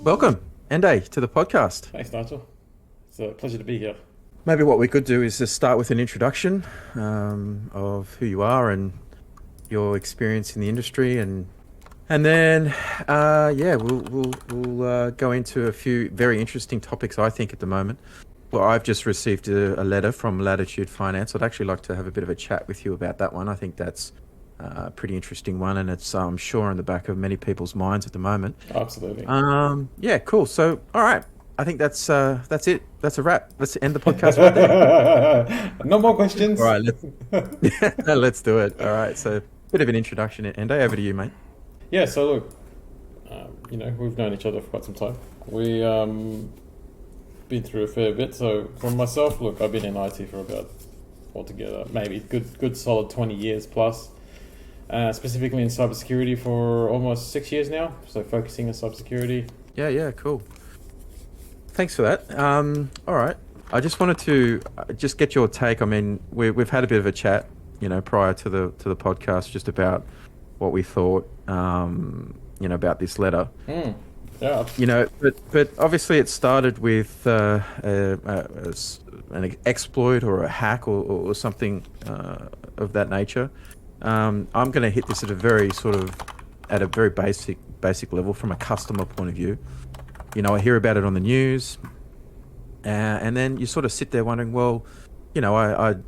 Welcome, Ende, to the podcast. Thanks, Nigel. It's a pleasure to be here. Maybe what we could do is just start with an introduction of who you are and your experience in the industry, and then yeah, we'll go into a few very interesting topics. I think at the moment. Well, I've just received a letter from Latitude Finance. I'd actually like to have a bit of a chat with you about that one. I think that's a pretty interesting one, and it's I'm sure on the back of many people's minds at the moment. Absolutely. Yeah, cool. So, all right, I think that's it. That's a wrap. Let's end the podcast right there. No more All questions. right, let's let's do it. All right, so bit of an introduction, and over to you, mate. Yeah, so look, we've known each other for quite some time. We been through a fair bit. So for myself, look, I've been in IT for about altogether maybe good solid 20 years plus. Specifically in cybersecurity for almost 6 years now. So focusing on cybersecurity. Yeah, cool. Thanks for that. All right, I just wanted to just get your take. I mean, we've had a bit of a chat, prior to the podcast, just about what we thought, about this letter. Yeah. But obviously it started with an exploit or a hack or something of that nature. I'm going to hit this at a very basic level from a customer point of view. I hear about it on the news, and then you sort of sit there wondering, well, I'd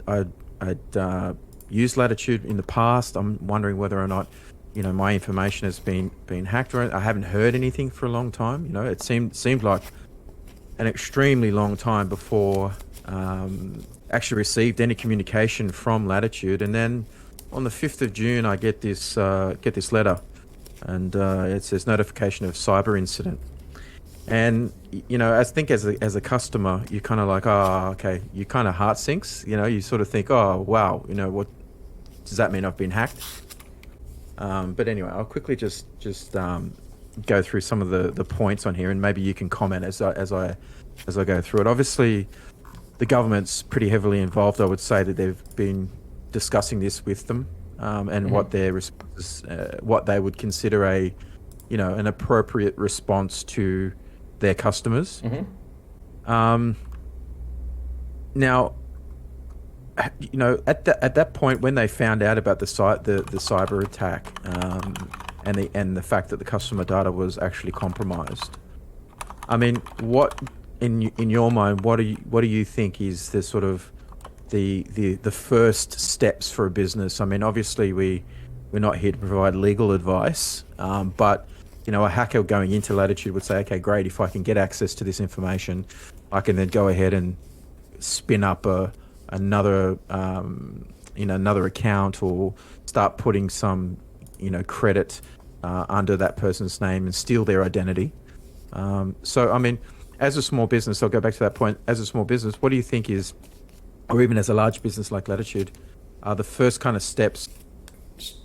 used Latitude in the past. I'm wondering whether or not, my information has been hacked, or I haven't heard anything for a long time. It seemed like an extremely long time before actually received any communication from Latitude, and then on the 5th of June, I get this letter, and it says notification of cyber incident. And I think as a customer, you kind of like, oh, okay, you kind of heart sinks. You sort of think, oh, wow, what does that mean? I've been hacked. But anyway, I'll quickly just go through some of the points on here, and maybe you can comment as I go through it. Obviously, the government's pretty heavily involved. I would say that they've been discussing this with them, and what their responses, what they would consider an appropriate response to their customers. Um, Now, at that point when they found out about the cyber attack, and the fact that the customer data was actually compromised. I mean, what in your mind, what do you think is the sort of the first steps for a business? I mean, obviously we're not here to provide legal advice, but a hacker going into Latitude would say, okay, great, if I can get access to this information, I can then go ahead and spin up another another account, or start putting some credit under that person's name and steal their identity. So I mean, as a small business, I'll go back to that point. As a small business, what do you think is, or even as a large business like Latitude, are the first kind of steps?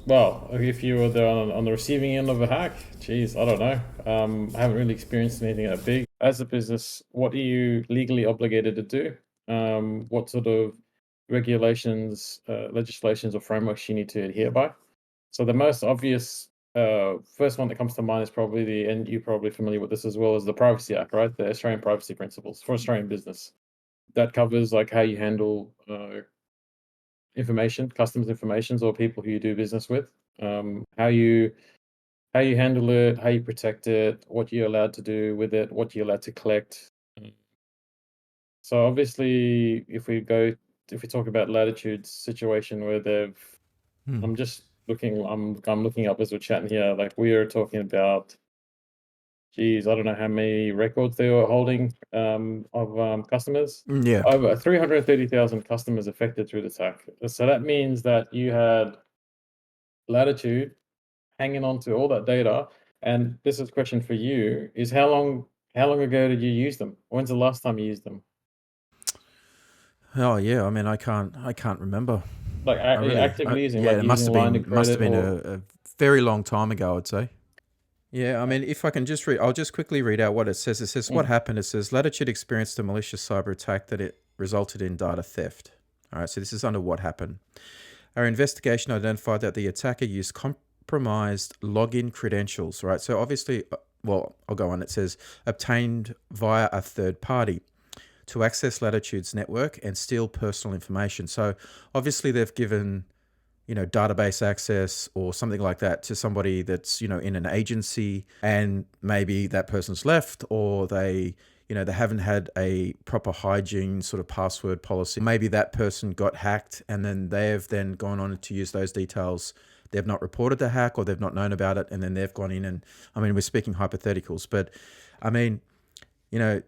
Well, if you were there on the receiving end of a hack, geez, I don't know. I haven't really experienced anything that big. As a business, what are you legally obligated to do? What sort of regulations, legislations, or frameworks you need to adhere by? So the most obvious first one that comes to mind is probably and you're probably familiar with this as well, as the Privacy Act, right? The Australian Privacy Principles for Australian business. That covers like how you handle information, customers' informations, or people who you do business with. How you handle it, how you protect it, what you're allowed to do with it, what you're allowed to collect. Mm. So obviously, if we talk about Latitude's situation where Hmm. I'm just looking, I'm looking up as we're chatting here. Like we are talking about, geez, I don't know how many records they were holding of customers. Yeah. Over 330,000 customers affected through the attack. So that means that you had Latitude hanging on to all that data. And this is a question for you: is how long ago did you use them? When's the last time you used them? Oh yeah. I mean, I can't remember. Like I really, actively using, yeah, like it must using a have line been of must have credit been or a very long time ago, I'd say. Yeah, I mean, if I can just read, I'll just quickly read out what it says. It says, what mm, happened? It says, Latitude experienced a malicious cyber attack that it resulted in data theft. All right, so this is under what happened. Our investigation identified that the attacker used compromised login credentials, right? So obviously, well, I'll go on. It says obtained via a third party to access Latitude's network and steal personal information. So obviously they've given, database access or something like that to somebody that's, in an agency, and maybe that person's left, or they haven't had a proper hygiene sort of password policy. Maybe that person got hacked and then they've then gone on to use those details. They've not reported the hack or they've not known about it. And then they've gone in and, I mean, we're speaking hypotheticals, but I mean,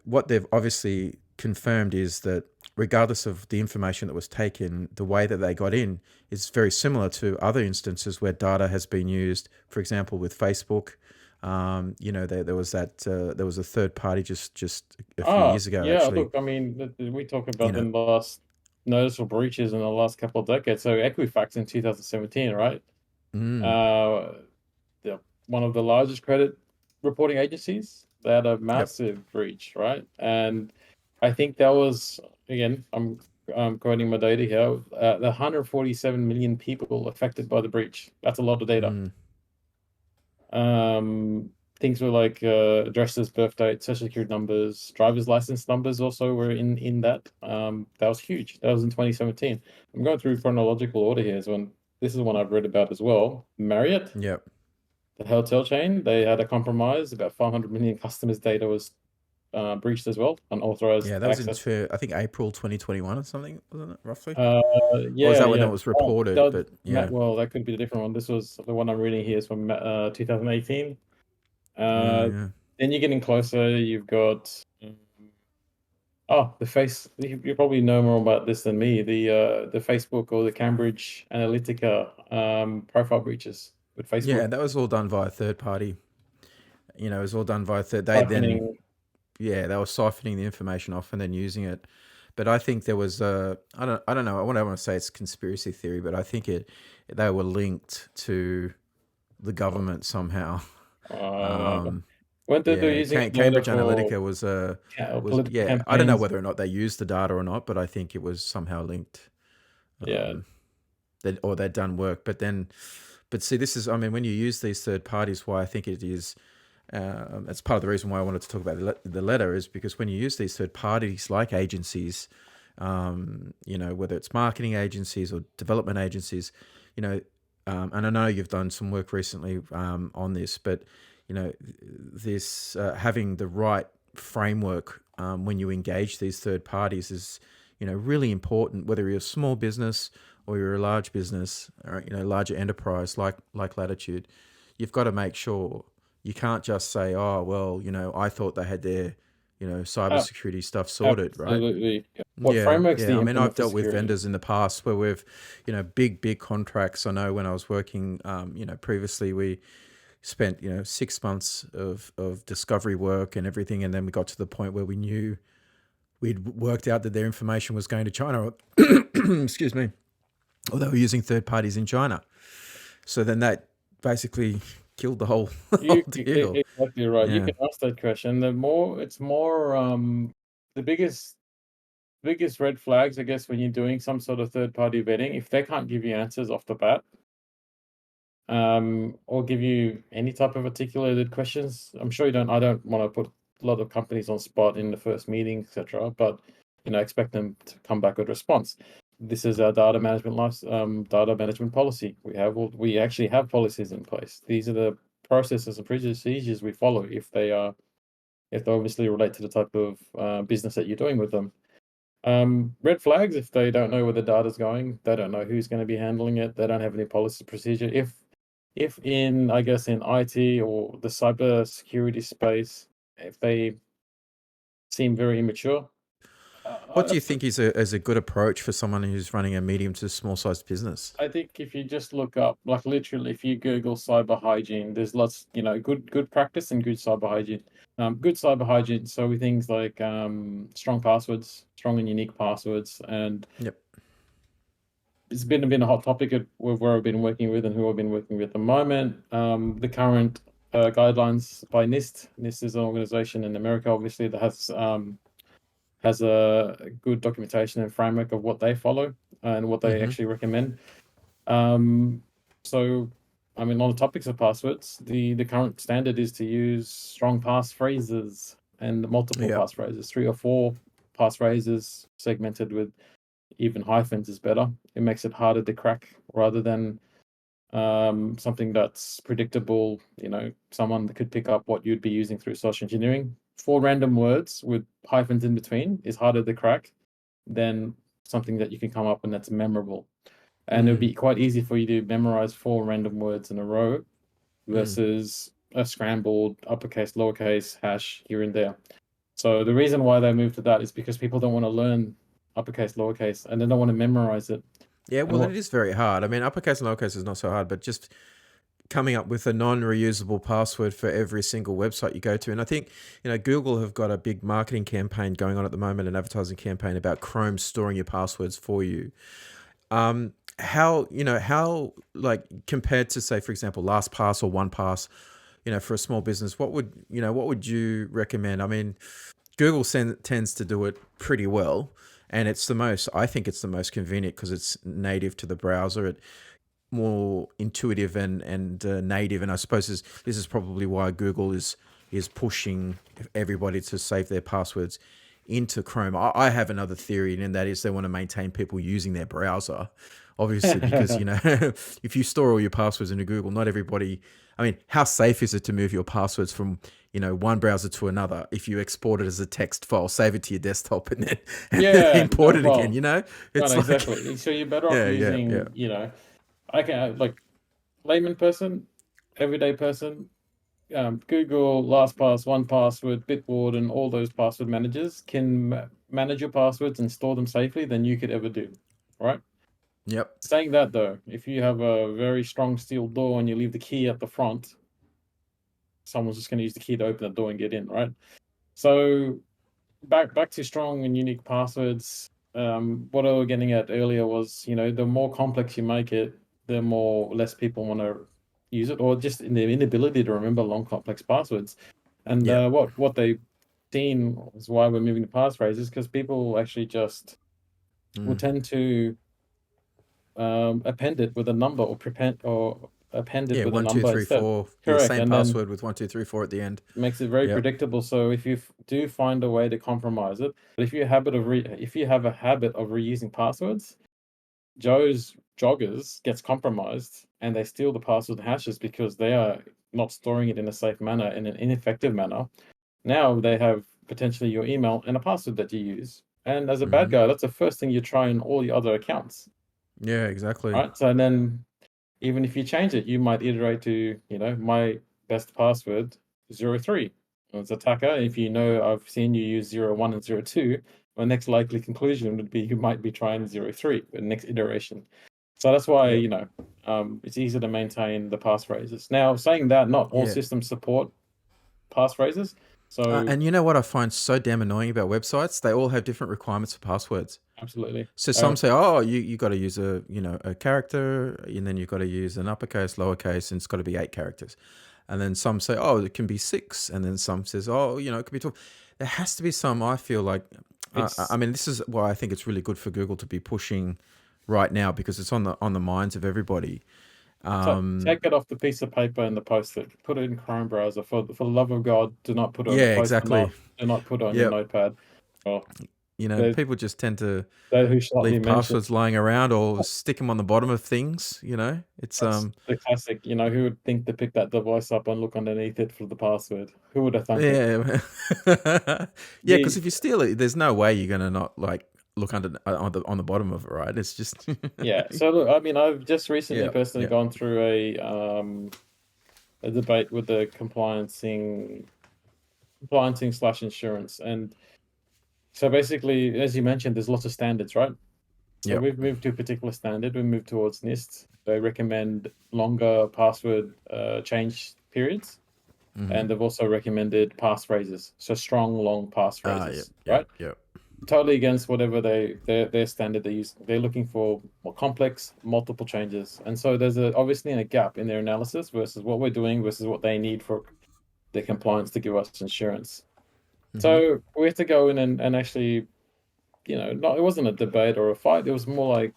what they've obviously confirmed is that regardless of the information that was taken, the way that they got in is very similar to other instances where data has been used. For example, with Facebook, there was a third party just a few years ago, Yeah. actually. Look, I mean, we talk You about the know, last noticeable breaches in the last couple of decades. So Equifax in 2017, right? mm, Uh, the, one of the largest credit reporting agencies. They had a yep, massive breach, right? And I think that was, again, I'm quoting my data here, the 147 million people affected by the breach. That's a lot of data. mm, Um, Things were like addresses, birth dates, social security numbers, driver's license numbers also were in that. That was huge. That was in 2017. I'm going through chronological order here. So this is one I've read about as well. Marriott, yep. the hotel chain, they had a compromise. About 500 million customers' data was breached as well, Yeah, unauthorized that was access. into, I think, April 2021 or something, wasn't it, roughly? Uh, Or was yeah, that when that yeah. was Oh, reported? But yeah, well, that could be the different one. This was the one I'm reading here is from 2018. yeah, Uh, yeah. then you're getting closer. You've got the face. You probably know more about this than me. The Facebook or the Cambridge Analytica profile breaches with Facebook Yeah, that was all done via third party. It was all done via third. They then, siphoning. yeah, they were siphoning the information off and then using it. But I think there was I don't know. I don't want to say it's conspiracy theory, but I think they were linked to the government somehow. Uh, Um, when they're yeah, using data Cambridge for Analytica was political yeah. I don't know campaigns. whether or not they used the data or not, but I think it was somehow linked. Yeah. Or they'd done work. But see, this is, I mean, when you use these third parties, why I think it is, it's part of the reason why I wanted to talk about the letter, is because when you use these third parties like agencies, whether it's marketing agencies or development agencies, you know, and I know you've done some work recently on this, but this having the right framework when you engage these third parties is really important, whether you're a small business or you're a large business, or larger enterprise like Latitude. You've got to make sure you can't just say, oh well, I thought they had their Uh, cybersecurity stuff sorted, right? Absolutely. What Yeah, frameworks do yeah. you I mean, I've implement for dealt with security? vendors in the past where we've, big contracts. I know when I was working, previously, we spent 6 months of discovery work and everything, and then we got to the point where we knew we'd worked out that their information was going to China. Excuse me. Or they were using third parties in China. So then that basically killed the whole whole deal. Exactly right. You Yeah. can ask that question. It's more the biggest red flags, I guess, when you're doing some sort of third party vetting, if they can't give you answers off the bat, or give you any type of articulated questions. I'm sure you don't. I don't want to put a lot of companies on spot in the first meeting, etc. But expect them to come back with a response. This is our data management policy. We actually have policies in place. These are the processes and procedures we follow if they obviously relate to the type of business that you're doing with them. Red flags if they don't know where the data's going, they don't know who's going to be handling it, they don't have any policy procedure. If in I guess in IT or the cyber security space, if they seem very immature, What do you that's think is a good approach for someone who's running a medium to small sized business? I think if you just look up, like literally, if you Google cyber hygiene, there's lots, good practice and good cyber hygiene. Good cyber hygiene, so with things like strong passwords, strong and unique passwords, and Yep. it's been a hot topic with where I've been working with and who I've been working with at the moment. The current guidelines by NIST. NIST is an organization in America, obviously, that has a good documentation and framework of what they follow and what they Mm-hmm. actually recommend. Um, so I mean, on the topics of passwords, the current standard is to use strong passphrases and multiple Yep. passphrases, 3 or 4 passphrases segmented with even hyphens is better. It makes it harder to crack rather than something that's predictable. Someone that could pick up what you'd be using through social engineering. 4 random words with hyphens in between is harder to crack than something that you can come up and that's memorable. And it would be quite easy for you to memorize 4 random words in a row versus a scrambled uppercase, lowercase, hash here and there. So the reason why they moved to that is because people don't want to learn uppercase, lowercase, and they don't want to memorize it. Yeah, And well, it is very hard. I mean, uppercase and lowercase is not so hard, but just coming up with a non-reusable password for every single website you go to. And I think, Google have got a big marketing campaign going on at the moment, an advertising campaign about Chrome storing your passwords for you. How like compared to, say, for example, LastPass or OnePass, for a small business, what would you recommend? I mean, Google tends to do it pretty well, and I think it's the most convenient because it's native to the browser. It more intuitive and native, and I suppose this is probably why Google is pushing everybody to save their passwords into Chrome. I have another theory, and that is they want to maintain people using their browser, obviously, because if you store all your passwords into Google, not everybody. I mean, how safe is it to move your passwords from one browser to another? If you export it as a text file, save it to your desktop, and then yeah, import it again. well, It's no, like exactly. So you're better off yeah, yeah, yeah, using, I can like layman person, everyday person, Google, LastPass, OnePassword, Bitward, and all those password managers can manage your passwords and store them safely than you could ever do, right? yep, Saying that though, if you have a very strong steel door and you leave the key at the front, someone's just going to use the key to open the door and get in, right? So back to strong and unique passwords. What I was getting at earlier was, the more complex you make it, the more less people want to use it, or just in their inability to remember long, complex passwords. And yep. what they've seen is why we're moving to passphrases, because people actually just will tend to append it with a number or append it Yeah, with a one, two, number three, instead. four. Yeah, Correct, same and then password with 1, 2, 3, 4 at the end. makes it very Yep. predictable. So if you do find a way to compromise it, but if you have a habit of reusing passwords, Joe's joggers gets compromised and they steal the password hashes because they are not storing it in a safe manner, in an ineffective manner. Now they have potentially your email and a password that you use. And as a bad Hmm. guy, that's the first thing you try in all your other accounts, Yeah, exactly. right? So then even if you change it, you might iterate to, my best password 03. As attacker, if I've seen you use 01 and 02, my next likely conclusion would be you might be trying 03, the next iteration. So that's why, Yep. it's easy to maintain the passphrases. Now, saying that, not all Yeah. systems support passphrases. So And you know what I find so damn annoying about websites? They all have different requirements for passwords. absolutely. So some say, oh, you got to use a character, and then you've got to use an uppercase, lowercase, and it's got to be 8 characters. And then some say, oh, it can be 6, and then some says, oh, it could be 12. There has to be some. I feel like, I It's mean, this is why I think it's really good for Google to be pushing right now, because it's on the minds of everybody. take it off the piece of paper and the post-it. Put it in Chrome browser. For the love of God, do not put it on a Yeah, post-it exactly. note. Do not put it on your Yep. notepad. Or they, People just tend to they who shall not be leave mentioned. passwords lying around or stick them on the bottom of things. It's That's the classic. Who would think to pick that device up and look underneath it for the password? Who would have thunk it? yeah, yeah. Because The if you steal it, there's no way you're gonna not like look under on the bottom of it, right? It's just Yeah. So look, I mean, I've just recently yeah, personally yeah. gone through a debate with the compliancing slash insurance, and so basically, as you mentioned, there's lots of standards, right? So Yep. we've moved to a particular standard. We moved towards NIST. They recommend longer password change periods, Hmm. and they've also recommended passphrases, so strong, long Yep, passphrases, yep, right? yep. Totally against whatever their standard they use. They're looking for more complex, multiple changes, and so there's obviously a gap in their analysis versus what we're doing versus what they need for their compliance to give us insurance. Hmm. So we had to go in and actually, no, it wasn't a debate or a fight. It was more like,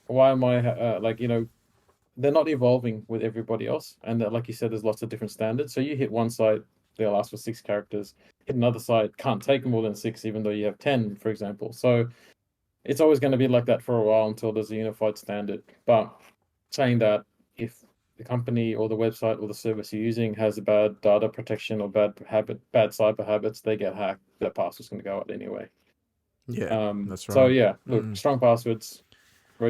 why am I like, they're not evolving with everybody else, and that, like you said, there's lots of different standards. So you hit one site, they'll ask for 6 characters. Hit another site, can't take more than 6, even though you have 10, for example. So it's always going to be like that for a while until there's a unified standard. But saying that, if the company or the website or the service you're using has a bad data protection or bad cyber habits, they get hacked. Their password's going to go out anyway. Yeah, that's So right. yeah, look, strong passwords.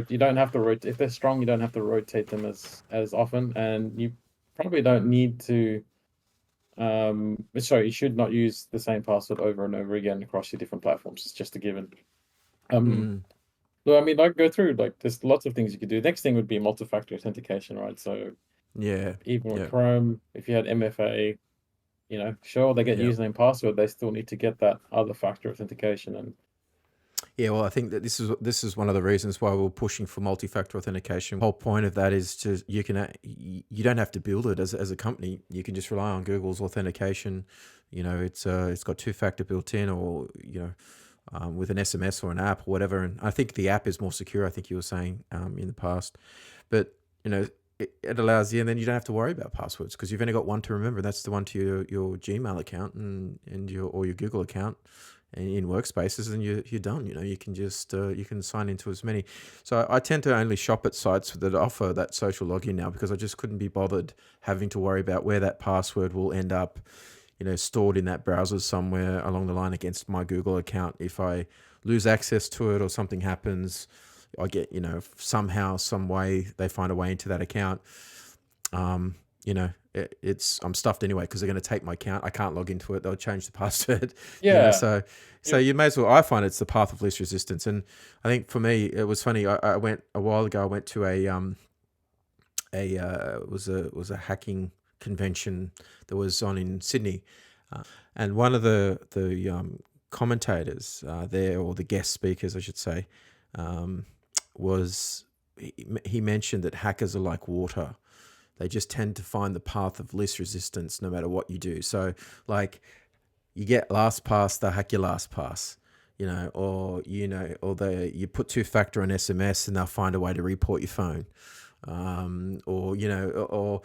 You don't have to rotate if they're strong. You don't have to rotate them as often, and you probably don't need to. Sorry, you should not use the same password over and over again across your different platforms. It's just a given. Mm, So I mean, like go through like there's lots of things you could do. Next thing would be multi-factor authentication, right? So yeah, even with yeah, Chrome, if you had MFA, sure they get yeah. username password, they still need to get that other factor authentication. And Yeah, well, I think that this is one of the reasons why we're pushing for multi-factor authentication. The whole point of that is you don't have to build it as a company. You can just rely on Google's authentication. It's got two-factor built in, or with an SMS or an app or whatever. And I think the app is more secure. I think you were saying in the past, but it allows you, and then you don't have to worry about passwords because you've only got one to remember. That's the one to your Gmail account and your Google account in workspaces, and you're done. You can just you can sign into as many. So I tend to only shop at sites that offer that social login now, because I just couldn't be bothered having to worry about where that password will end up, stored in that browser somewhere along the line against my Google account. If I lose access to it or something happens, I get, somehow, some way they find a way into that account. I'm stuffed anyway, because they're going to take my account. I can't log into it. They'll change the password. yeah, So yep. you may as well. I find it's the path of least resistance. And I think for me, it was funny. I went a while ago. I went to it was a hacking convention that was on in Sydney, and one of the commentators there, or the guest speakers, I should say, was he mentioned that hackers are like water. They just tend to find the path of least resistance no matter what you do. So, like, you get LastPass, they hack your LastPass, or you put two-factor on SMS and they'll find a way to report your phone, or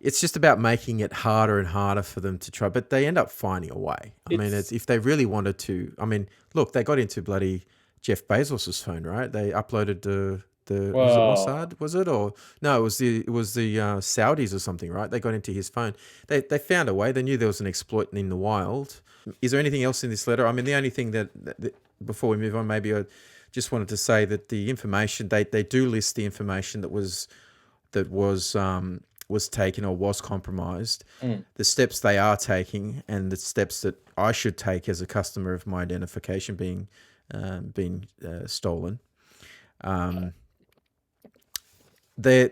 it's just about making it harder and harder for them to try, but they end up finding a way. I mean, It's it's, if they really wanted to. I mean, look, they got into bloody Jeff Bezos's phone, right? They uploaded the was it well, Mossad? Was it, or no? It was the Saudis or something, right? They got into his phone. They found a way. They knew there was an exploit in the wild. Is there anything else in this letter? I mean, the only thing that before we move on, maybe I just wanted to say that the information, they do list the information that was taken or was compromised, mm, the steps they are taking, and the steps that I should take as a customer of my identification being stolen. Um, they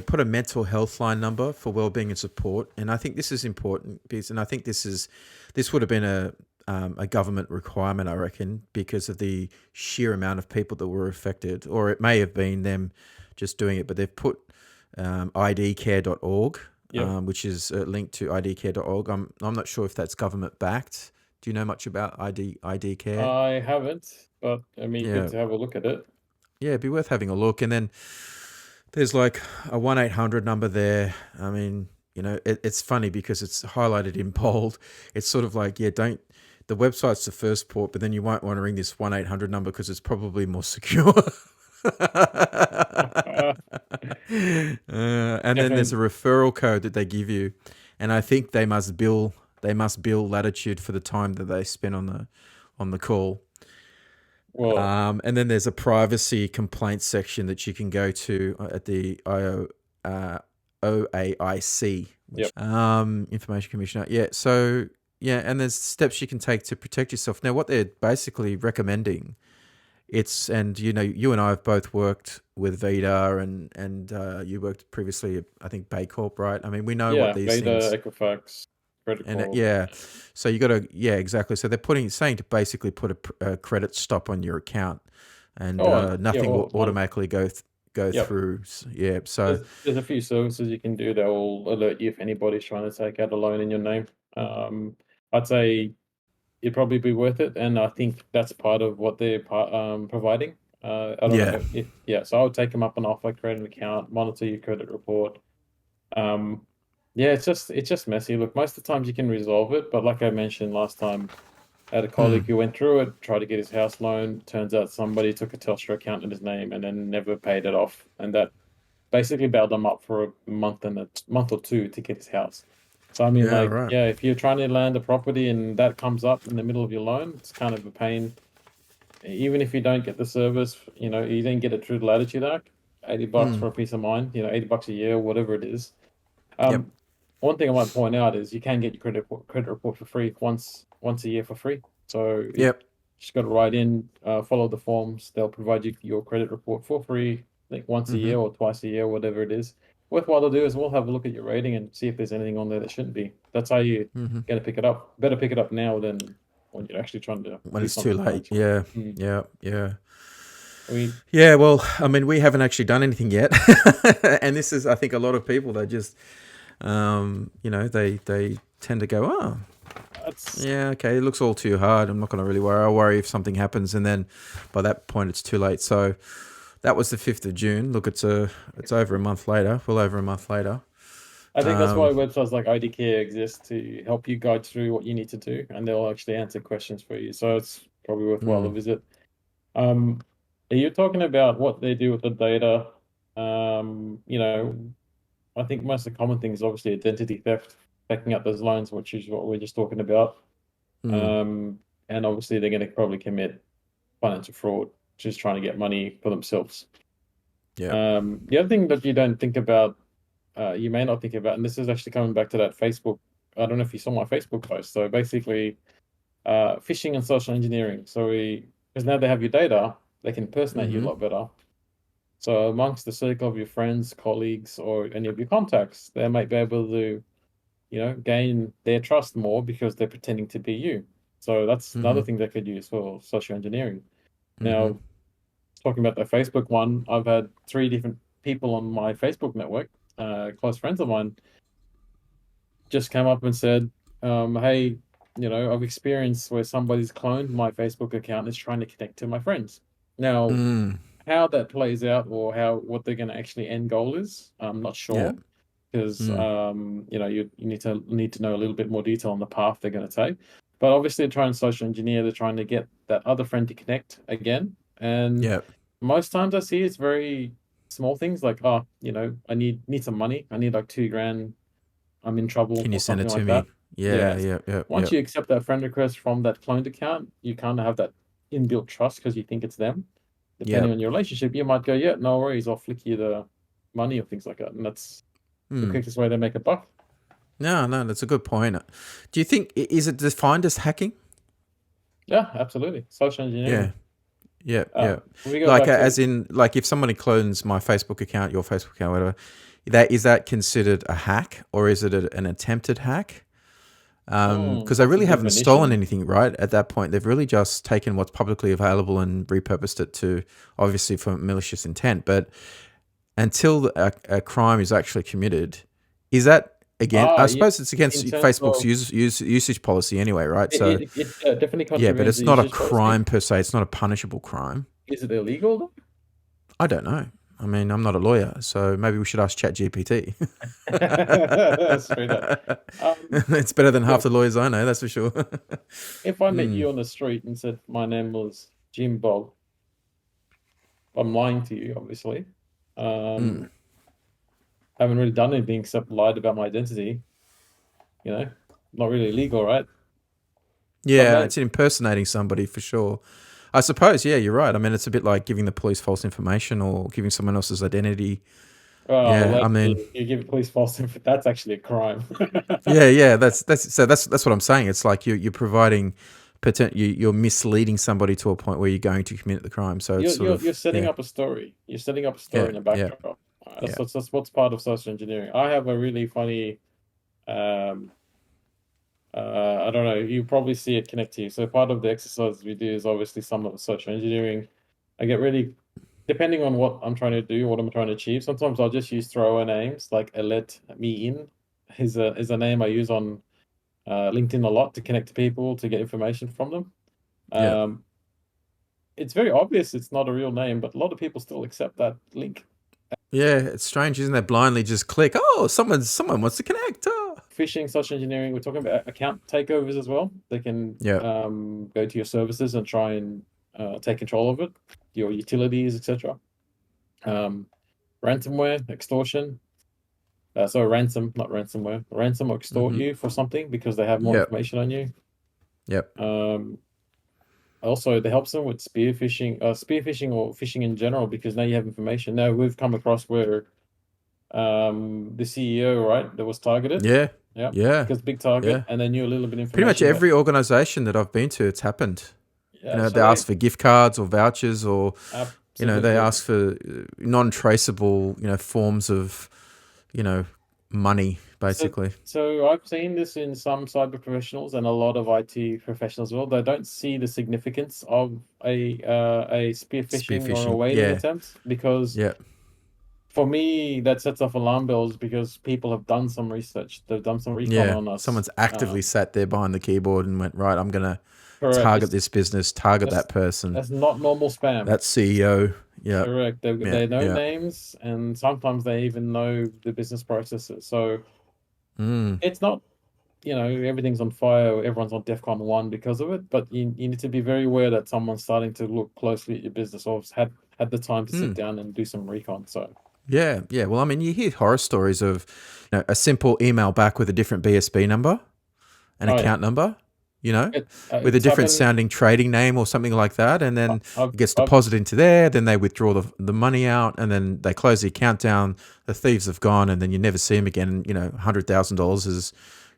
put a mental health line number for wellbeing and support, and I think this is important because, and I think this would have been a government requirement, I reckon, because of the sheer amount of people that were affected, or it may have been them just doing it, but they've put idcare.org, yep. which is linked to idcare.org. I'm not sure if that's government backed. Do you know much about ID Care? I haven't, but I mean, good Yeah, to have a look at it. yeah, it'd be worth having a look. And then there's like a 1-800 number there. I mean, it's funny because it's highlighted in bold. It's sort of like, yeah, don't. The website's the first port, but then you won't want to ring this 1-800 number because it's probably more secure. And then there's a Definitely. referral code that they give you, and I think they must bill Latitude for the time that they spend on the call. Well, And then there's a privacy complaints section that you can go to at the OAIC, yep. which Information Commissioner. Yeah, so yeah, and there's steps you can take to protect yourself. Now, what they're basically recommending, and you and I have both worked with Vita, and you worked previously at, I think, Baycorp, right? I mean, we know what Yeah, these Veda, things. Equifax, And Critical. yeah, so you got to, yeah, exactly. So they're saying to basically put a credit stop on your account, and Yeah, nothing will well, automatically go yep. through. Yeah, so There's a few services you can do that will alert you if anybody's trying to take out a loan in your name. I'd say it'd probably be worth it, and I think that's part of what they're providing. I don't Yeah. know. So I would take them up and offer, create an account, monitor your credit report. Um, yeah, it's just messy. Look, most of the times you can resolve it, but like I mentioned last time, I had a colleague Mm. who went through it, tried to get his house loan. Turns out somebody took a Telstra account in his name and then never paid it off, and that basically bailed him up for a month or two to get his house. So I mean, Yeah. like, Right. yeah, if you're trying to land a property and that comes up in the middle of your loan, it's kind of a pain. Even if you don't get the service, you didn't get it through the Latitude Act, $80 Mm. for a peace of mind, $80 a year, whatever it is. Yep. One thing I might point out is you can get your credit report for free once a year for free. So you Yep. just got to write in, follow the forms. They'll provide you your credit report for free, I think once a Mm-hmm. year or twice a year, whatever it is. Worthwhile to do is we'll have a look at your rating and see if there's anything on there that shouldn't be. That's how you Mm-hmm. get to pick it up. Better pick it up now than when you're actually trying to When do it's too something late. financial. Yeah. Mm. Yeah. Yeah. We Yeah. Well, I mean, we haven't actually done anything yet, and this is, I think, a lot of people that just, they tend to go, oh, that's yeah, okay, it looks all too hard. I'm not going to really worry. I'll worry if something happens, and then by that point, it's too late. So that was the 5th of June. Look, it's over a month later. Well, over a month later. I think that's why Um, websites like IDK exist to help you guide through what you need to do, and they'll actually answer questions for you. So it's probably worthwhile to mm, visit. Um, are you talking about what they do with the data? I think most of the common thing is obviously identity theft, backing up those loans, which is what we're just talking about. mm, Um, and obviously they're going to probably commit financial fraud, just trying to get money for themselves. yeah. The other thing that you don't think about, you may not think about, and this is actually coming back to that Facebook. I don't know if you saw my Facebook post. So basically, phishing and social engineering. Because now they have your data, they can impersonate you a Mm-hmm. lot better. So amongst the circle of your friends, colleagues, or any of your contacts, they might be able to, gain their trust more because they're pretending to be you. So that's Mm-hmm. another thing they could use for social engineering. Mm-hmm. Now, talking about the Facebook one, I've had three different people on my Facebook network, close friends of mine, just came up and said, "Hey, I've experienced where somebody's cloned my Facebook account and is trying to connect to my friends." Now, Mm, how that plays out or what they're going to actually end goal is, I'm not yeah. sure because Mm, you need to know a little bit more detail on the path they're going to take. But obviously, they're trying to social engineer. They're trying to get that other friend to connect again. And yeah. most times I see it's very small things like, oh, I need some money. I need like 2 grand. I'm in trouble Can you or send it something to like me? that. Yeah. Yeah. Yeah. Yeah. Yeah. Once you accept that friend request from that cloned account, you kind of have that inbuilt trust because you think it's them. Yeah. Depending on your relationship, you might go, yeah, no worries, I'll flick you the money or things like that. And that's the Mm. quickest way to make a buck. No, no, that's a good point. Do you think is it defined as hacking? Yeah, absolutely. Social Yeah. engineering. Yeah. Yeah. We go Like back as to in like if somebody clones my Facebook account, your Facebook account, whatever, that considered a hack or is it an attempted hack? Because they what's the really haven't stolen definition? anything, right? At that point, they've really just taken what's publicly available and repurposed it to, obviously, for malicious intent. But until a crime is actually committed, is that again? I Yeah, suppose it's against in terms Facebook's of usage policy anyway, right? it, So it, it definitely yeah, but contravenes it's the not a usage policy. crime per se. It's not a punishable crime. Is it illegal though? I don't know. I mean, I'm not a lawyer, so maybe we should ask ChatGPT. Straight up. Um, It's better than half look, the lawyers I know, that's for sure. if I met Mm, you on the street and said my name was Jim Bob, I'm lying to you, obviously. mm. Um, haven't really done anything except lied about my identity. You know, not really legal, right? But Yeah, mate, it's impersonating somebody for sure. I suppose, yeah, you're right. I mean, it's a bit like giving the police false information or giving someone else's identity. well, Yeah, I actually, mean, you give police false info. That's actually a crime. yeah, yeah. That's what I'm saying. It's like you're providing, you're misleading somebody to a point where you're going to commit the crime. So it's You're sort you're you're of setting yeah, up a story. You're setting up a story yeah, in a yeah, backdrop. yeah. That's what's part of social engineering. I have a really funny. Um, I don't know. You probably see it connect to you. So part of the exercise we do is obviously some of the social engineering. I get really, depending on what I'm trying to do, what I'm trying to achieve. Sometimes I'll just use thrower names like let me in is a name I use on LinkedIn a lot to connect to people to get information from them. Yeah. Um, it's very obvious it's not a real name, but a lot of people still accept that link. Yeah, it's strange, isn't it? Blindly just click. Oh, someone wants to connect. Oh. Phishing, social engineering, we're talking about account takeovers as well. They can Yeah. go to your services and try and take control of it, your utilities, etc. Ransomware, extortion. So ransom, not ransomware. Ransom or extort you for something because they have more Yep. information on you. Yep. Also, it helps them with spearfishing or phishing in general because now you have information. Now we've come across where the CEO, right, that was targeted. Yeah. Yeah, Yeah. because big target, Yeah. and they knew a little bit of Pretty much information that every organization that I've been to, it's happened. yeah, so They they ask for gift cards or vouchers, or they absolutely. ask for non-traceable, forms of, money, So basically. so I've seen this in some cyber professionals and a lot of IT professionals as well. They don't see the significance of a spear Spear phishing or a phishing. whaling Yeah. attempt because Yeah. for me that sets off alarm bells because people have done some research. They've done some recon Yeah. on us. Someone's actively sat there behind the keyboard and went, right, I'm going to Correct. target this business, target That's that person, that's not normal spam. that CEO. Yeah. Correct. Yeah. They know Yeah. names and sometimes they even know the business processes. So Mm. it's not, everything's on fire, everyone's on DEFCON 1 because of it, but you need to be very aware that someone's starting to look closely at your business or has had the time to sit Mm. down and do some recon. So, Yeah. Yeah. Well, I mean, you hear horror stories of a simple email back with a different BSB number, an oh yeah, account number, with a it's different happened. sounding trading name or something like that, and then I've, it gets I've, deposited into there. Then they withdraw the money out, and then they close the account down. The thieves have gone, and then you never see them again. And, $100,000 has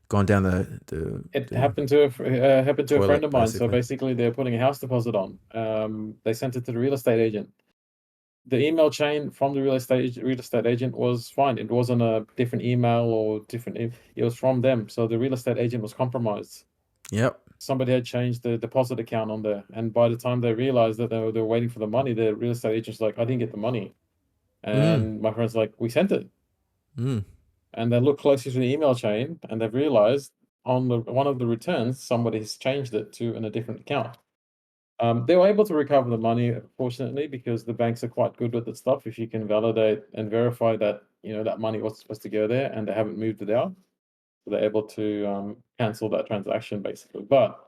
gone down it the happened to a friend toilet, of mine. So basically. basically, they're putting a house deposit on. They sent it to the real estate agent. The email chain from the real estate agent was fine. It wasn't a different email or different. It was from them. So the real estate agent was compromised. Yep. Somebody had changed the deposit account on there, and by the time they realized that they were waiting for the money, the real estate agent's like, "I didn't get the money," Mm. and my friend's like, "We sent it," Mm. and they look closely to the email chain, and they've realized on one of the returns somebody has changed it to in a different account. They were able to recover the money, fortunately, because the banks are quite good with that stuff. If you can validate and verify that that money was supposed to go there and they haven't moved it out, so they're able to cancel that transaction basically. But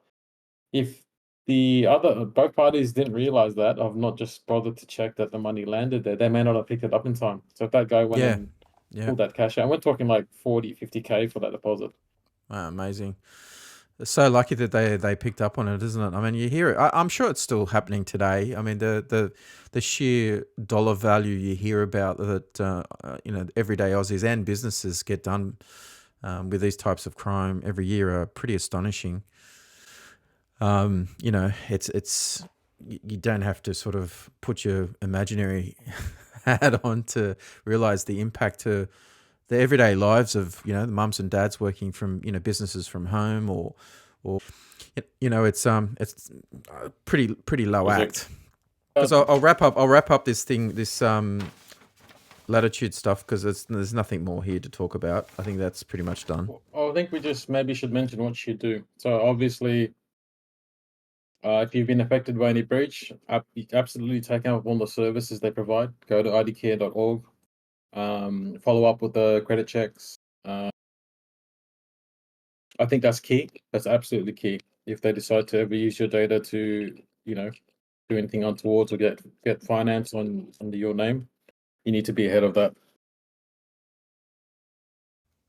if the other both parties didn't realize that, I've not just bothered to check that the money landed there, they may not have picked it up in time. So if that guy went Yeah. and Yeah. pulled that cash out, and we're talking like 40, 50K for that deposit. Wow, amazing. It's so lucky that they picked up on it, isn't it? I mean, you hear it. I'm sure it's still happening today. I mean, the sheer dollar value you hear about that, everyday Aussies and businesses get done with these types of crime every year are pretty astonishing. It's you don't have to sort of put your imaginary hat on to realize the impact to the everyday lives of the mums and dads working from businesses from home, or it's pretty low Was it? act. Because I'll wrap up this latitude stuff, because there's nothing more here to talk about. I think that's pretty much done. I think we just maybe should mention what you do. So obviously, if you've been affected by any breach, absolutely take out all the services they provide. Go to idcare.org. Follow up with the credit checks. Uh, I think that's key. That's absolutely key. If they decide to ever use your data to, do anything untoward or get finance under your name, you need to be ahead of that.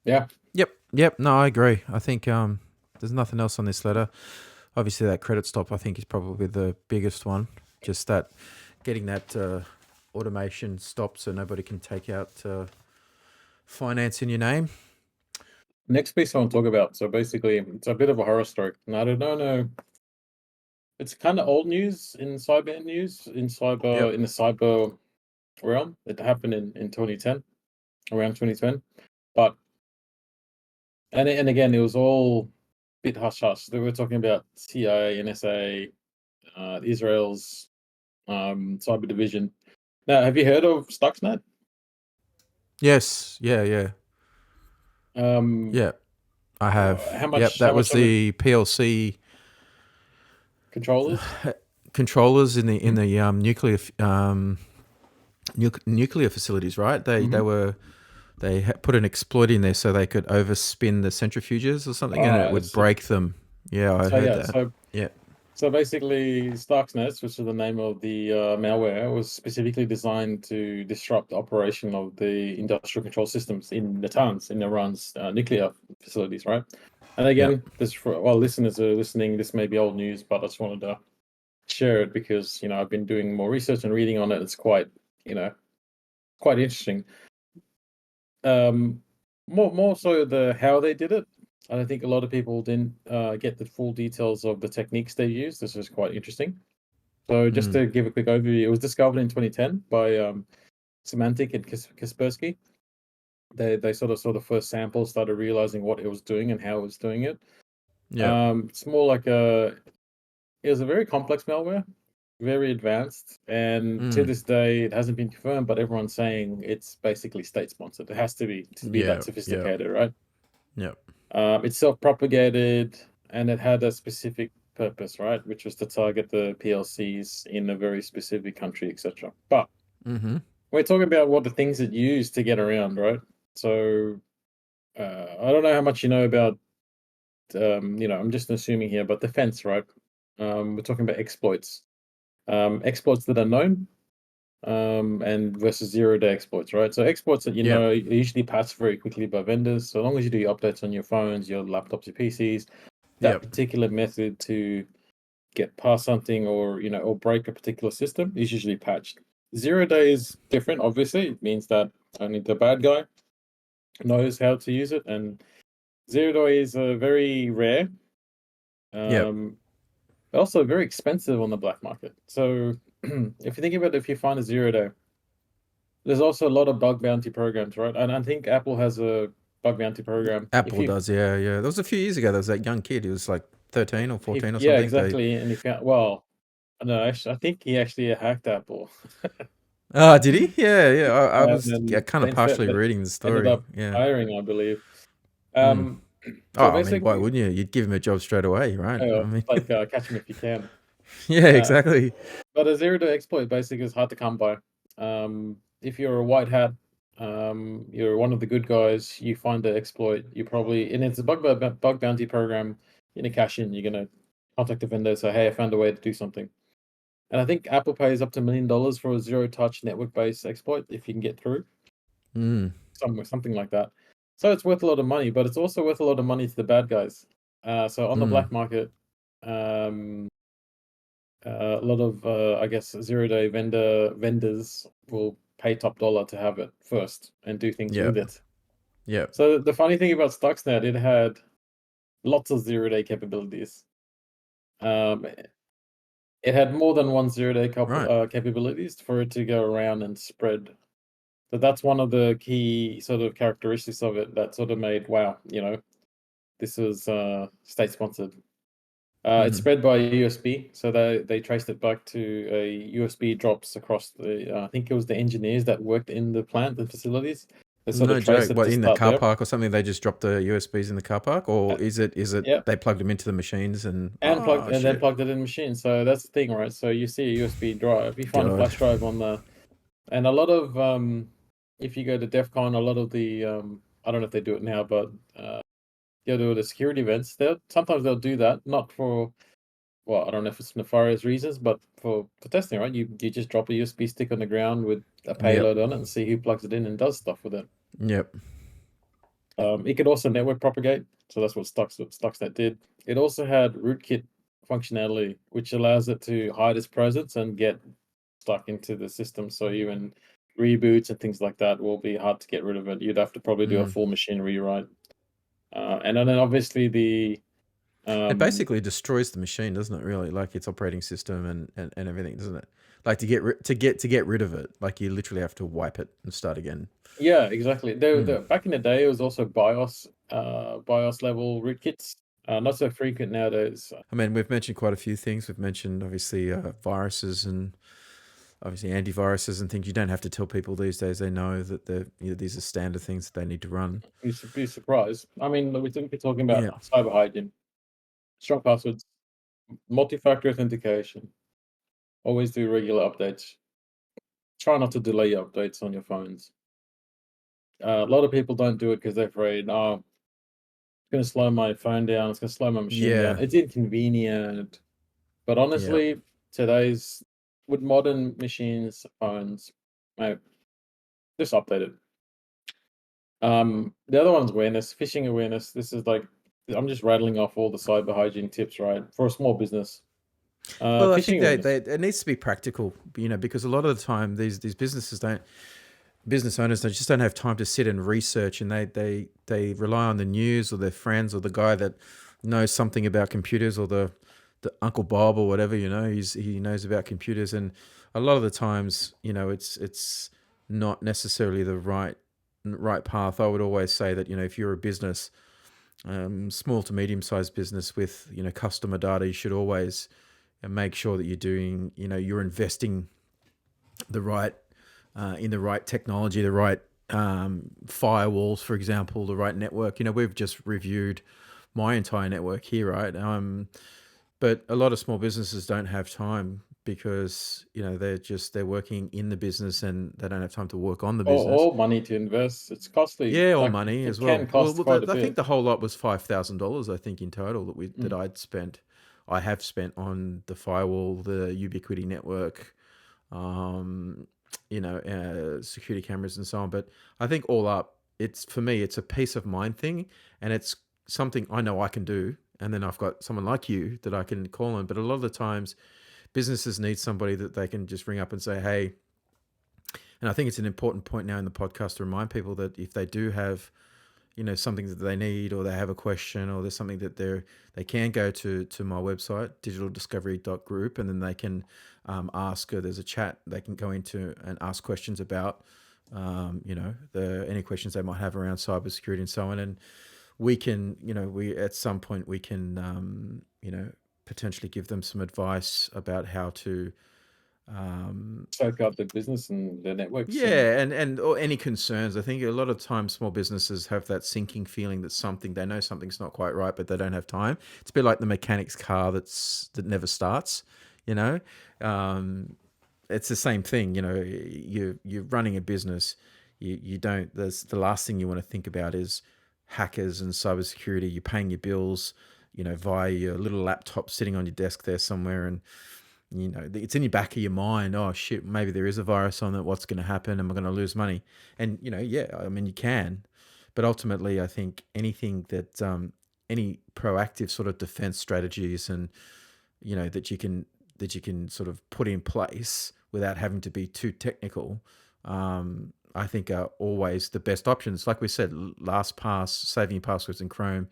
Yeah. Yep. No, I agree. I think there's nothing else on this letter. Obviously, that credit stop, I think, is probably the biggest one. Just that getting that automation stopped so nobody can take out finance in your name. Next piece I want to talk about. So basically, it's a bit of a horror story. And I don't know. No, it's kind of old news in cyber news Yep. in the cyber realm. It happened in 2010, around 2010. But and again, it was all bit hush hush. They were talking about CIA, NSA, Israel's cyber division. Now, have you heard of Stuxnet? Yes. Yeah. Yeah. Um, Yeah. I have. how Yep. much That was of it the PLC. controllers? controllers in Hmm? the nuclear facilities, right? Hmm. They put an exploit in there so they could overspin the centrifuges or something, and it would It's, break them. Yeah, I so heard yeah, that. so Yeah, so basically, Stuxnet, which is the name of the malware, was specifically designed to disrupt the operation of the industrial control systems in Natanz, in Iran's nuclear facilities, right? And yeah. again, this for well, listeners are listening. This may be old news, but I just wanted to share it because I've been doing more research and reading on it. It's you know quite interesting. Um, more so the how they did it. I don't think a lot of people didn't get the full details of the techniques they used. This is quite interesting. So just Mm, to give a quick overview, it was discovered in 2010 by Semantic and Kaspersky. They sort of saw the first samples, started realizing what it was doing and how it was doing it. yeah. It's more like it was a very complex malware, very advanced, and to Mm, this day it hasn't been confirmed, but everyone's saying it's basically state sponsored. It has to be that yeah, yeah, sophisticated, right? yeah, It's self propagated and it had a specific purpose, right? Which was to target the PLCs in a very specific country, etc. But mm-hmm. we're talking about what the things it used to get around, right? So I don't know how much you know about, I'm just assuming here, but defense, right? We're talking about exploits, exploits that are known, and versus zero-day exploits, right? So exploits that Yep, are usually patched very quickly by vendors. So long as you do your updates on your phones, your laptops, your PCs, that yep, particular method to get past something or or break a particular system is usually patched. Zero day is different, obviously. It means that only the bad guy knows how to use it, and zero day is very rare, yep. um, but also very expensive on the black market. So if you think about it, if you find a zero day, there's also a lot of bug bounty programs, right? And I think Apple has a bug bounty program. If Apple you does, yeah, yeah. There was a few years ago. There was that young kid. He was like 13 or if 14 or yeah, something. They, exactly. And if well, no, actually, I think he actually hacked Apple. did he? Yeah, yeah. I And was, yeah, then kind they of instead partially they reading the ended story. up Yeah. hiring, I believe. Mm. Um, Oh, so I mean, why basically, wouldn't you? You'd give him a job straight away, right? I mean, it's like catch 'em if you can. yeah, Uh, exactly. but a zero-day exploit basically is hard to come by. If you're a white hat, you're one of the good guys, you find the exploit, you probably and it's a bug bounty program. You're gonna cash in. You're gonna contact the vendor, say, "Hey, I found a way to do something." And I think Apple pays up to $1 million for a zero-touch network-based exploit if you can get through. Mm. Something like that. So it's worth a lot of money, but it's also worth a lot of money to the bad guys. So on the Mm. black market, um, a lot of I guess zero-day vendors will pay top dollar to have it first and do things with Yep. it. Yep. So the funny thing about Stuxnet, it had lots of zero-day capabilities. Um, it had more than one zero-day Right. capabilities for it to go around and spread. So that's one of the key sort of characteristics of it that sort of made wow, this was state sponsored. It's Mm-hmm. spread by USB, so they traced it back to a USB drops across the. I think it was the engineers that worked in the plant, the facilities. They sort of No traced joke. it What, to in the start car there. park or something? They just dropped the USBs in the car park, or Uh, is it yeah, they plugged them into the machines and and oh and then shit, plugged it in machine. So that's the thing, right? So you see a USB drive, you find a God, flash drive on the, and a lot of if you go to DEF CON, a lot of the I don't know if they do it now, but you go to the security events. They'll do that, not for well, I don't know if it's nefarious reasons, but for testing, right? You just drop a USB stick on the ground with a yep, payload on it and see who plugs it in and does stuff with it. yep, It could also network propagate, so that's what Stuxnet did. It also had rootkit functionality, which allows it to hide its presence and get stuck into the system. So even reboots and things like that will be hard to get rid of it. You'd have to probably do a mm. full machine rewrite, and then obviously the It um, basically destroys the machine, doesn't it? Really, like its operating system and everything, doesn't it? Like to get rid of it, like you literally have to wipe it and start again. Yeah, exactly. Mm. Back in the day, it was also BIOS level rootkits. Not so frequent nowadays. I mean, we've mentioned quite a few things. We've mentioned obviously viruses and obviously antiviruses and things. You don't have to tell people these days. They know that these are standard things that they need to run. You should be surprised. I mean, we're talking about Yeah. cyber hygiene, strong passwords, multi-factor authentication. Always do regular updates. Try not to delay your updates on your phones. A lot of people don't do it because they're afraid, oh, it's going to slow my phone down. It's going to slow my machine down. Yeah, It's inconvenient. But yeah. honestly, today's with modern machines, phones, mate, just update it. The other one's awareness, phishing awareness. This is like I'm just rattling off all the cyber hygiene tips, right, for a small business. Well, I think Phishing they awareness. it needs to be practical, because a lot of the time these business owners, they just don't have time to sit and research, and they rely on the news or their friends or the guy that knows something about computers, or the Uncle Bob or whatever, he knows about computers. And a lot of the times, it's not necessarily the right path. I would always say that, if you're a business, small to medium sized business with, customer data, you should always make sure that you're investing the right in the right technology, the right firewalls, for example, the right network. We've just reviewed my entire network here, right? But a lot of small businesses don't have time because they're working in the business and they don't have time to work on the business. Or money to invest. It's costly. Yeah, or Like money it as can well. Well, cost quite a I think bit. the whole lot was $5,000. I think in total that Mm. I'd spent. I have spent on the firewall, the Ubiquity network, um, security cameras and so on. But I think all up, for me, it's a peace of mind thing, and it's something I know I can do. And then I've got someone like you that I can call on. But a lot of the times, businesses need somebody that they can just ring up and say, "Hey." And I think it's an important point now in the podcast to remind people that if they do have something that they need, or they have a question, or there's something that they can go to my website, digitaldiscovery.group, and then they can ask, or there's a chat they can go into and ask questions about any questions they might have around cybersecurity and so on. And we can, we at some point we can potentially give them some advice about how to Soak up the business and the networks and yeah, and or any concerns. I think a lot of times small businesses have that sinking feeling that they know something's not quite right, but they don't have time. It's a bit like the mechanic's car that never starts. You know, um, it's the same thing. You're running a business. You don't. There's the last thing you want to think about is hackers and cybersecurity. You're paying your bills, via your little laptop sitting on your desk there somewhere, and it's in your back of your mind. Oh shit, maybe there is a virus on it. What's going to happen? Am I going to lose money? And yeah, I mean you can, but ultimately, I think anything that any proactive sort of defense strategies, and that you can sort of put in place without having to be too technical, I think are always the best options. Like we said, LastPass, saving your passwords in Chrome,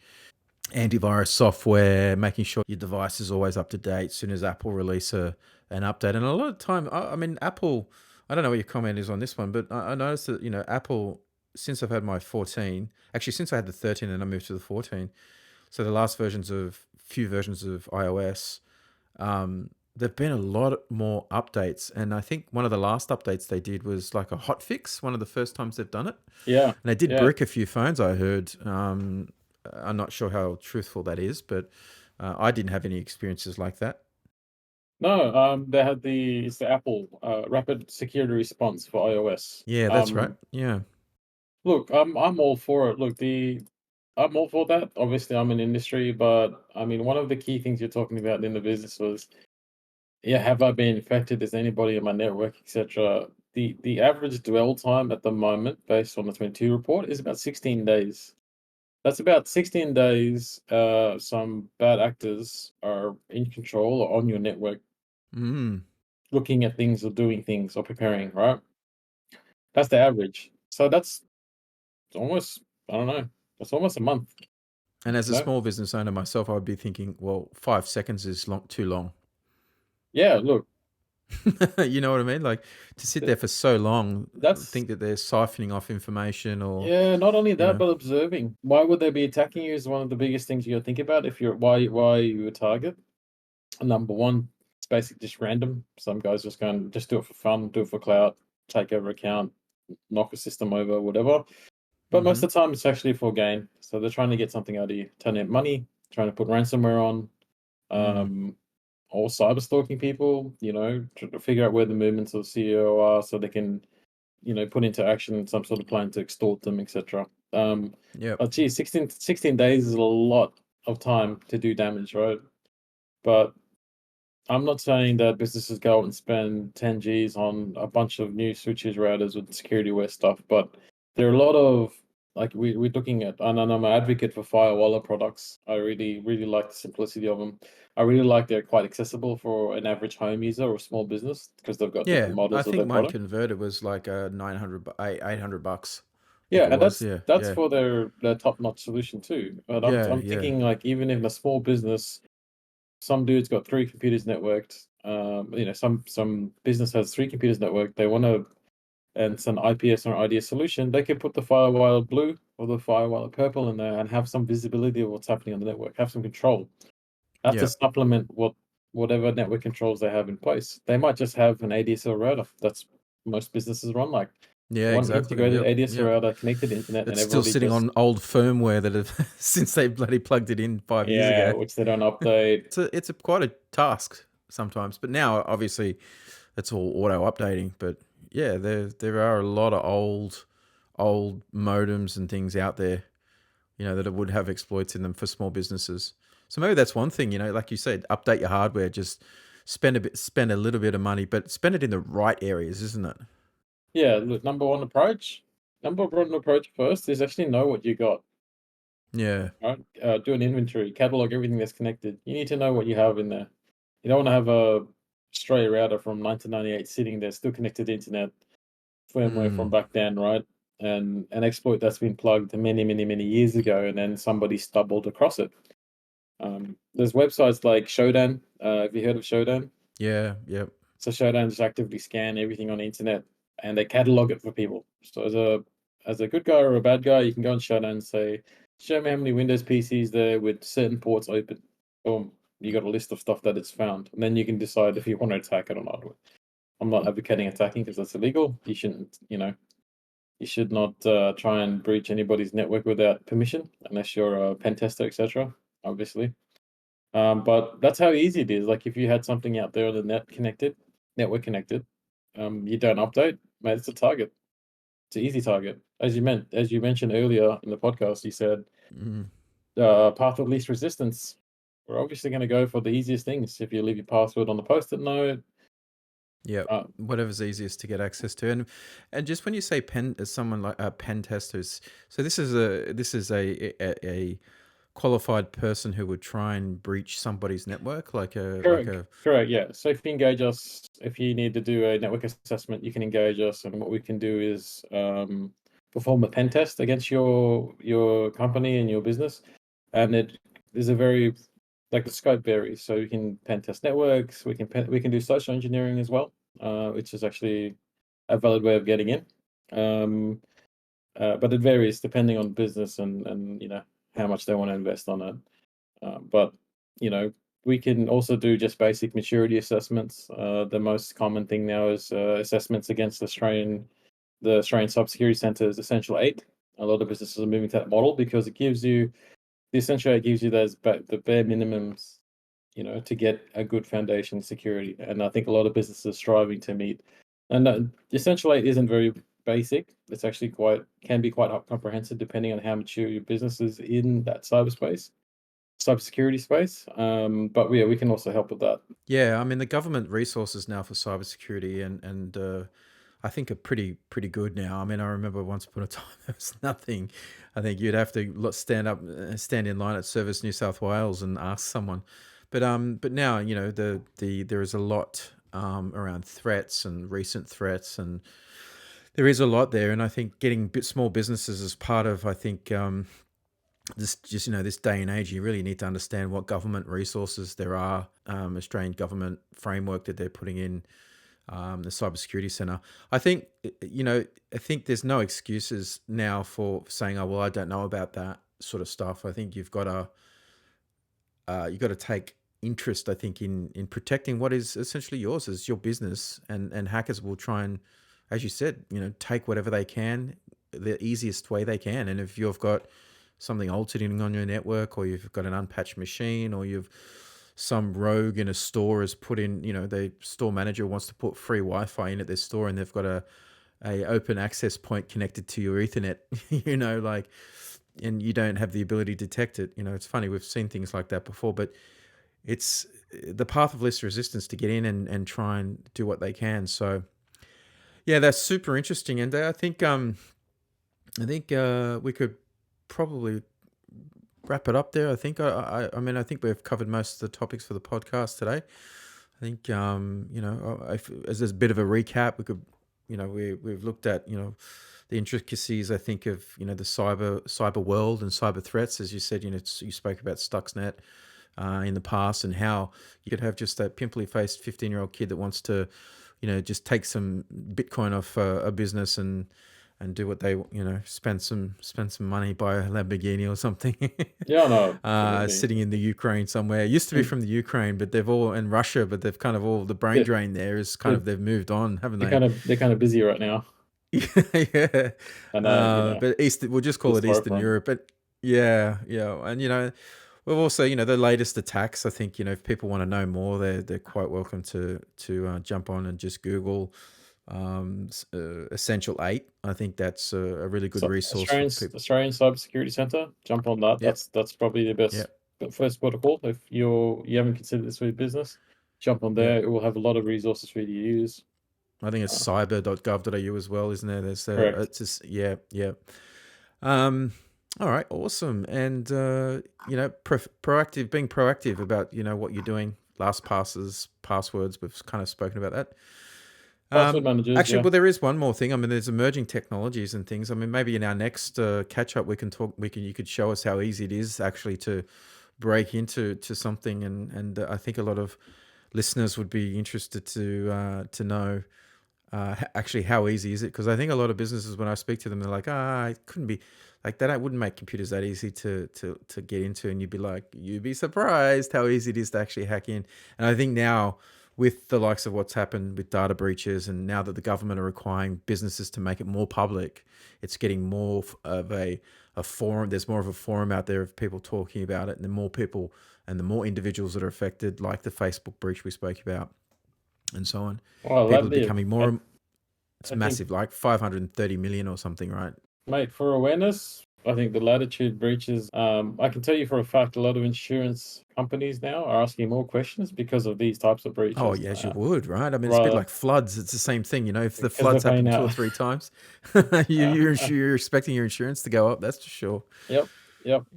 antivirus software, making sure your device is always up to date. As soon as Apple release an update, and a lot of time, I mean, Apple. I don't know what your comment is on this one, but I noticed that Apple, since I've had my 14, actually since I had the 13 and I moved to the 14, so the last few versions of iOS, there've been a lot more updates, and I think one of the last updates they did was like a hot fix. One of the first times they've done it, yeah, and they did yeah. brick a few phones. I heard. I'm not sure how truthful that is, but I didn't have any experiences like that. No, they had it's the Apple rapid security response for iOS. Yeah, that's right. Yeah. Look, I'm all for it. Look, I'm all for that. Obviously, I'm in industry, but I mean, one of the key things you're talking about in the business was, yeah, have I been infected? Is anybody in my network, etc. The average dwell time at the moment, based on the 22 report, is about 16 days. That's about 16 days. Some bad actors are in control or on your network, Mm. looking at things or doing things or preparing. Right? That's the average. So that's almost, I don't know. That's almost a month. And as a No. small business owner myself, I would be thinking, well, 5 seconds is too long. Yeah. Look, You know what I mean? Like to sit th- there for so long, that's think that they're siphoning off information, or yeah. Not only you that, know. but observing. Why would they be attacking you? Is one of the biggest things you got to think about. If you're why are you a target? Number one, it's basically just random. Some guys just going just do it for fun, do it for clout, take over account, knock a system over, whatever. But most Hmm. of the time, it's actually for gain. So they're trying to get something out of you, turn out money, trying to put ransomware on. Mm. Um, or cyber stalking people. Trying to figure out where the movements of the CEO are, so they can put into action some sort of plan to extort them, etc. Yep. But geez, 16 days is a lot of time to do damage, right? But I'm not saying that businesses go out and spend 10 Gs on a bunch of new switches, routers, with security wear stuff, but there are a lot of, like, we're looking at, and I'm an advocate for firewall products. I really, really like the simplicity of them. I really like they're quite accessible for an average home user or small business because they've got Yeah, different I models of think their mine product. converted was like 800 bucks. I think Yeah, it and was. that's for their top-notch solution too. But I'm Yeah. thinking, like, even in a small business, some dude's got three computers networked. Some business has three computers networked. They want to, and it's an IPS or IDS solution. They could put the firewall blue or the firewall purple in there and have some visibility of what's happening on the network. Have some control. Have to Yep. supplement whatever network controls they have in place. They might just have an ADSL router. That's most businesses run like Yeah, one exactly. integrated Yep. ADSL Yep. router connected to internet, and It's still everybody sitting just, on old firmware that have since they bloody plugged it in 5 years yeah, ago. which they don't update. It's a quite a task sometimes, but now obviously it's all auto updating. But yeah, there are a lot of old modems and things out there, that would have exploits in them for small businesses. So maybe that's one thing, like you said, update your hardware, just spend a little bit of money, but spend it in the right areas, isn't it? Yeah, look, number one approach first is actually know what you got, Yeah. right? Do an inventory, catalog everything that's connected. You need to know what you have in there. You don't want to have a stray router from 1998 sitting there still connected to the internet, firmware from Mm. back then, right? And an exploit that's been plugged many, many, many years ago, and then somebody stumbled across it. There's websites like Shodan. Have you heard of Shodan? Yeah. Yep. So Shodan just actively scan everything on the internet, and they catalog it for people. So as a good guy or a bad guy, you can go on Shodan and say, "Show me how many Windows PCs there with certain ports open." Boom, you got a list of stuff that it's found, and then you can decide if you want to attack it or not. I'm not advocating attacking because that's illegal. You shouldn't, you should not try and breach anybody's network without permission, unless you're a pen tester, etc. Obviously, but that's how easy it is. Like, if you had something out there on the network connected, you don't update, mate, it's a target. It's an easy target. As you mentioned earlier in the podcast, you said Mm. path of least resistance. We're obviously going to go for the easiest things. If you leave your password on the post-it note, Yep. uh, Whatever's easiest to get access to, and just when you say pen, as someone like pen testers, so this is a qualified person who would try and breach somebody's network, like correct, a. correct, yeah. So if you engage us, if you need to do a network assessment, you can engage us, and what we can do is perform a pen test against your company and your business, and it is a very, like, the scope varies. So we can pen test networks, we can do social engineering as well, which is actually a valid way of getting in. Um, but it varies depending on business and how much they want to invest on it. But you know, we can also do just basic maturity assessments. The most common thing now is assessments against the Australian Cybersecurity Centre's Essential 8. A lot of businesses are moving to that model because it gives you the Essential 8 gives you the bare minimums, to get a good foundation security. And I think a lot of businesses are striving to meet. And Essential 8 isn't very basic. It's actually can be quite comprehensive depending on how mature your business is in that cybersecurity space. But yeah, we can also help with that. Yeah, I mean the government resources now for cybersecurity and I think are pretty good now. I mean, I remember once upon a time there was nothing. I think you'd have to stand in line at Service New South Wales and ask someone. But now there is a lot around threats and recent threats, and there is a lot there. And I think getting small businesses as part of, I think, this day and age, you really need to understand what government resources there are. Australian government framework that they're putting in, the cybersecurity center. I think I think there's no excuses now for saying, "Oh well, I don't know about that sort of stuff." I think you've got to take interest, I think, in protecting what is essentially yours as your business, and hackers will try and, as you said, take whatever they can, the easiest way they can. And if you've got something old sitting on your network, or you've got an unpatched machine, or some rogue in a store has put in, the store manager wants to put free Wi-Fi in at their store, and they've got a open access point connected to your Ethernet, like, and you don't have the ability to detect it. It's funny, we've seen things like that before, but it's the path of least resistance to get in and try and do what they can. So yeah, that's super interesting. And I think we could probably wrap it up there. I think I mean, I think we've covered most of the topics for the podcast today. I think as a bit of a recap, we could, we've looked at, the intricacies, I think, of, the cyber world and cyber threats. As you said, you spoke about Stuxnet in the past, and how you could have just that pimply faced 15-year-old kid that wants to, just take some Bitcoin off a business and do what they, spend some money, buy a Lamborghini or something. Yeah, no, absolutely. Sitting in the Ukraine somewhere. It used to be from the Ukraine, but they've all, in Russia, but they've kind of all, the brain drain there is kind of, they've moved on, haven't they? They're kind of busy right now. Yeah. And But we'll just call it Eastern Europe. But yeah. And, we've also, the latest attacks. I think, if people want to know more, they're quite welcome to jump on and just Google Essential 8. I think that's a really good resource for people. Australian Cybersecurity Centre. Jump on that. Yep. That's probably the best first protocol. If you haven't considered this for your business, jump on there. It will have a lot of resources for you to use. I think it's cyber.gov.au as well, isn't there? There's correct. It's just, yeah. All right, awesome. And being proactive about what you're doing. LastPasses, passwords. We've kind of spoken about that. Password managers. Actually, well, there is one more thing. I mean, there's emerging technologies and things. I mean, maybe in our next catch up, we can talk. You could show us how easy it is actually to break into something, and I think a lot of listeners would be interested to know actually how easy is it, because I think a lot of businesses, when I speak to them, they're like, it couldn't be like that. I wouldn't make computers that easy to get into, and you'd be surprised how easy it is to actually hack in. And I think now, with the likes of what's happened with data breaches, and now that the government are requiring businesses to make it more public, it's getting more of a forum. There's more of a forum out there of people talking about it, and the more people and the more individuals that are affected, like the Facebook breach we spoke about, and so on. Well, people are becoming more. It's massive, like 530 million or something, right? Mate, for awareness, I think the Latitude breaches, I can tell you for a fact, a lot of insurance companies now are asking more questions because of these types of breaches. Oh, yes, you would, right? I mean, it's a bit like floods. It's the same thing, if the floods happen 2 or 3 times, you're expecting your insurance to go up, that's for sure. Yep,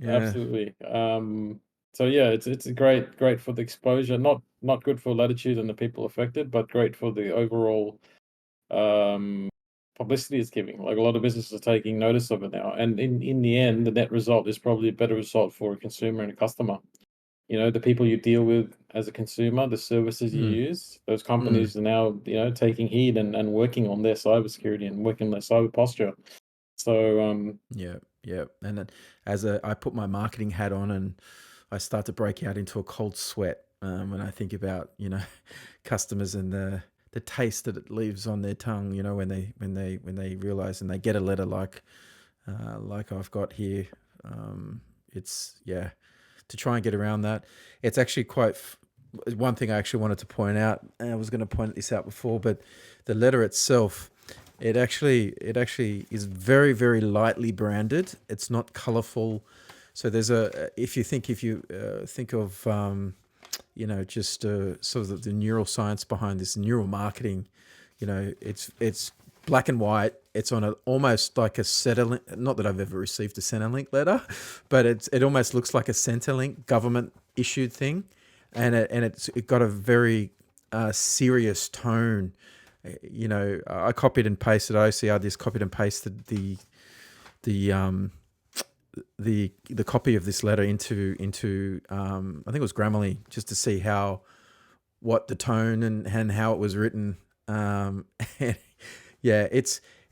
absolutely. So yeah, it's great for the exposure. Not good for Latitude and the people affected, but great for the overall publicity it's giving. Like, a lot of businesses are taking notice of it now, and in the end, the net result is probably a better result for a consumer and a customer. The people you deal with as a consumer, the services you use, those companies are now taking heed and working on their cybersecurity and working on their cyber posture. So yeah. And then I put my marketing hat on, and I start to break out into a cold sweat when I think about customers and the taste that it leaves on their tongue, when they realize and they get a letter like I've got here. It's to try and get around that. It's actually quite one thing I actually wanted to point out, and I was going to point this out before, but the letter itself, it actually is very, very lightly branded. It's not colorful. So there's if you think of just sort of the neuroscience behind this, neural marketing, it's black and white. It's on almost like a Centrelink. Not that I've ever received a Centrelink letter, but it almost looks like a Centrelink government issued thing, and it got a very serious tone. I copied and pasted. OCR just copied and pasted the copy of this letter into I think it was Grammarly, just to see what the tone and how it was written.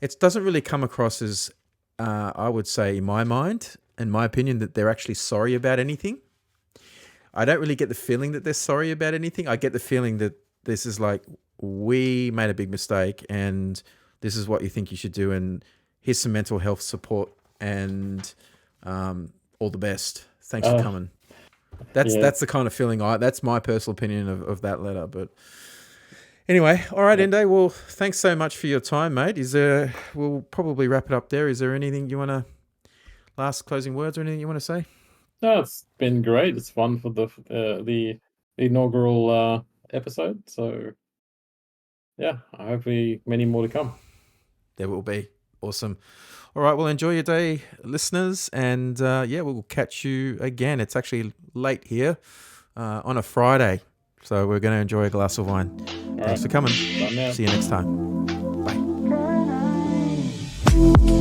It doesn't really come across as I would say, in my mind, in my opinion, that they're actually sorry about anything. I don't really get the feeling that they're sorry about anything. I get the feeling that this is like, we made a big mistake and this is what you think you should do, and here's some mental health support, and all the best. Thanks for coming. Yeah. That's the kind of feeling that's my personal opinion of that letter. But anyway, all right, Ende. Well, thanks so much for your time, mate. We'll probably wrap it up there. Is there anything you want to, last closing words or anything you want to say? No, it's been great. It's fun for the inaugural episode. So yeah, hopefully many more to come. There will be. Awesome. All right. Well, enjoy your day, listeners. And yeah, we'll catch you again. It's actually late here on a Friday. So we're going to enjoy a glass of wine. Thanks for coming. Done now. See you next time. Bye.